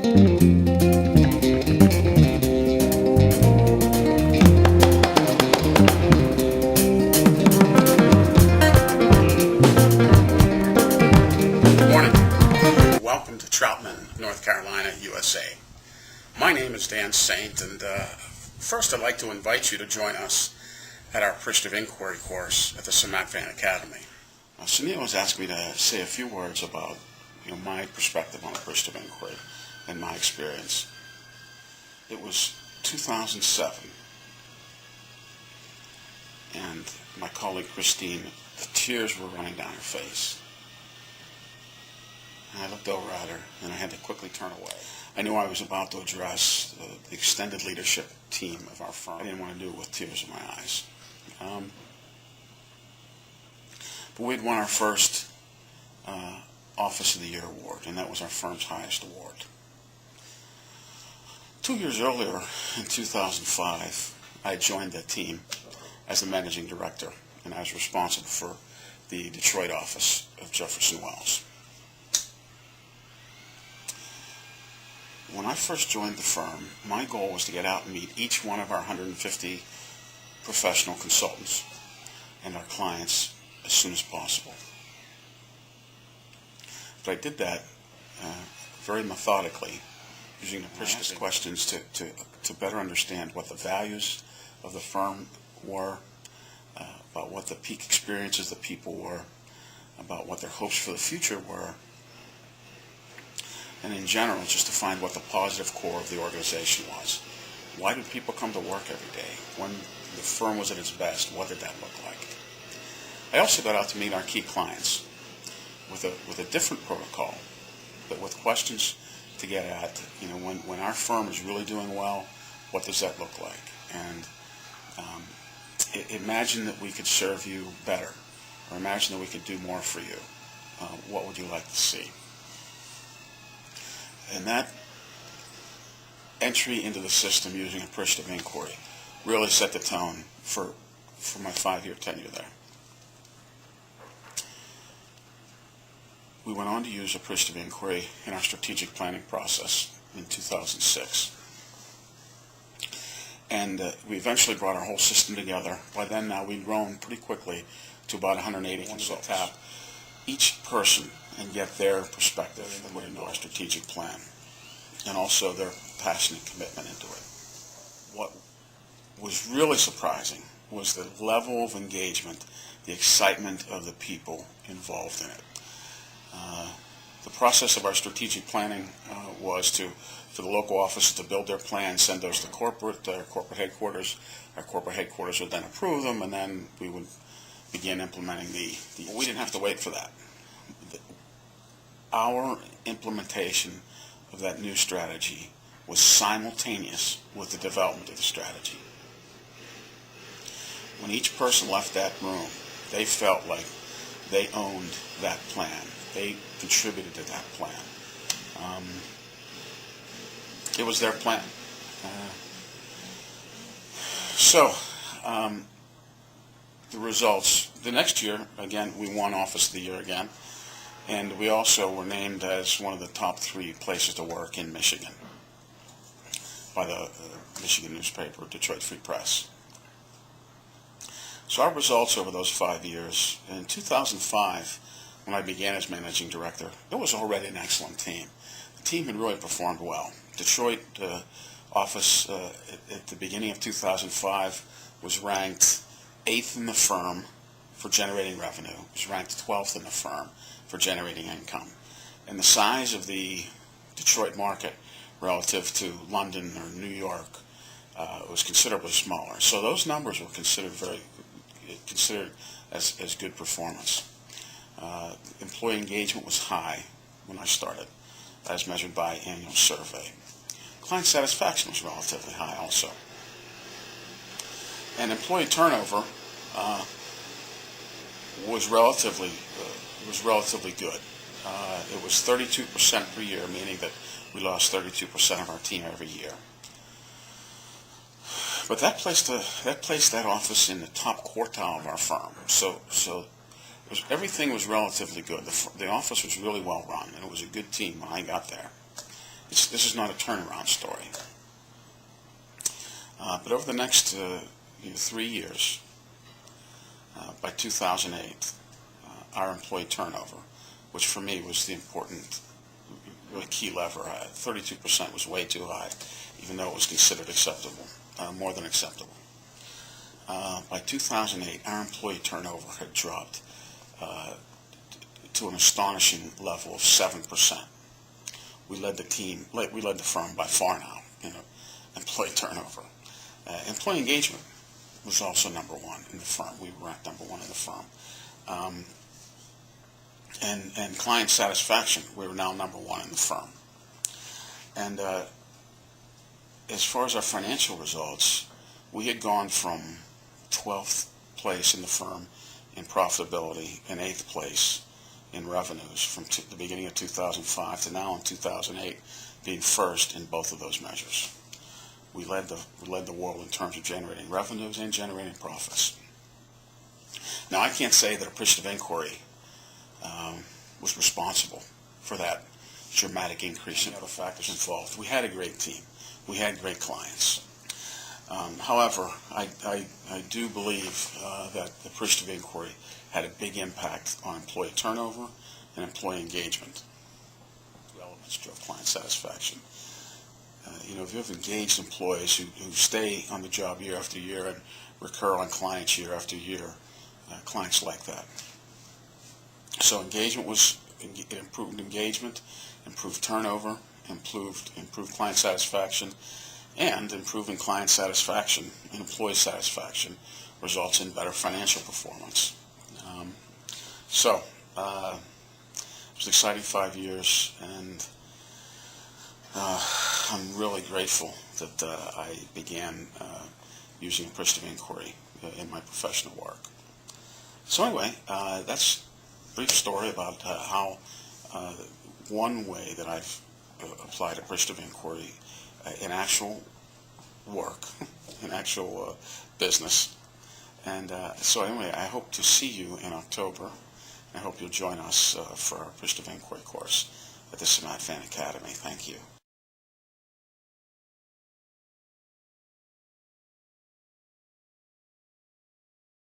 Welcome to Troutman, North Carolina, USA. My name is Dan Saint, and first I'd like to invite you to join us at our Appreciative Inquiry course at the Samat Van Academy. Sunil has asked me to say a few words about my perspective on Appreciative Inquiry and my experience. It was 2007, and my colleague Christine, the tears were running down her face. And I looked over at her, and I had to quickly turn away. I knew I was about to address the extended leadership team of our firm. I didn't want to do it with tears in my eyes. But we'd won our first Office of the Year award, and that was our firm's highest award. 2 years earlier, in 2005, I joined that team as the managing director, and I was responsible for the Detroit office of Jefferson Wells. When I first joined the firm, my goal was to get out and meet each one of our 150 professional consultants and our clients as soon as possible. But I did that very methodically, using appreciative questions to better understand what the values of the firm were, about what the peak experiences of the people were, about what their hopes for the future were, and in general, just to find what the positive core of the organization was. Why did people come to work every day? When the firm was at its best, what did that look like? I also got out to meet our key clients with a different protocol, but with questions to get at, when our firm is really doing well, what does that look like? And imagine that we could serve you better, or imagine that we could do more for you. What would you like to see? And that entry into the system using Appreciative Inquiry really set the tone for my 5-year tenure there. We went on to use Appreciative Inquiry in our strategic planning process in 2006. And we eventually brought our whole system together. By then now we'd grown pretty quickly to about 180 consultants. Tap each person and get their perspective into our strategic plan, and also their passionate commitment into it. What was really surprising was the level of engagement, the excitement of the people involved in it. The process of our strategic planning was for the local offices to build their plans, send those to corporate headquarters. Our corporate headquarters would then approve them, and then we would begin implementing we didn't have to wait for that. Our implementation of that new strategy was simultaneous with the development of the strategy. When each person left that room, they felt like they owned that plan. They contributed to that plan. It was their plan. The results. The next year, again, we won Office of the Year again. And we also were named as one of the top 3 places to work in Michigan by the Michigan newspaper, Detroit Free Press. So our results over those 5 years, in 2005, when I began as managing director, it was already an excellent team. The team had really performed well. Detroit office at the beginning of 2005 was ranked 8th in the firm for generating revenue. It was ranked 12th in the firm for generating income. And the size of the Detroit market relative to London or New York was considerably smaller. So those numbers were considered as good performance. Employee engagement was high when I started, as measured by annual survey. Client satisfaction was relatively high also. And employee turnover was relatively good. It was 32% per year, meaning that we lost 32% of our team every year. But that placed that office in the top quartile of our firm. So everything was relatively good. The office was really well run, and it was a good team when I got there. This is not a turnaround story. But over the next 3 years, by 2008, our employee turnover, which for me was the important, really key lever, 32% was way too high, even though it was considered acceptable, more than acceptable. By 2008, our employee turnover had dropped to an astonishing level of 7%. We led the firm by far now in employee turnover. Employee engagement was also number one in the firm. We were ranked number one in the firm. And client satisfaction, we were now number one in the firm. And as far as our financial results, we had gone from 12th place in the firm in profitability and 8th place in revenues from the beginning of 2005 to now in 2008 being first in both of those measures. We led the world in terms of generating revenues and generating profits. Now, I can't say that Appreciative Inquiry was responsible for that dramatic increase in other factors involved. We had a great team. We had great clients. However, I do believe that the Appreciative Inquiry had a big impact on employee turnover and employee engagement. Elements drove client satisfaction. If you have engaged employees who stay on the job year after year and recur on clients year after year, clients like that. So improved engagement, improved turnover, improved client satisfaction, and improving client satisfaction and employee satisfaction results in better financial performance. It was an exciting 5 years, and I'm really grateful that I began using Appreciative Inquiry in my professional work. So anyway, that's a brief story about how one way that I've applied Appreciative Inquiry in actual work, in actual business. And so anyway, I hope to see you in October. I hope you'll join us for our Appreciative Inquiry course at the Samad Fan Academy. Thank you.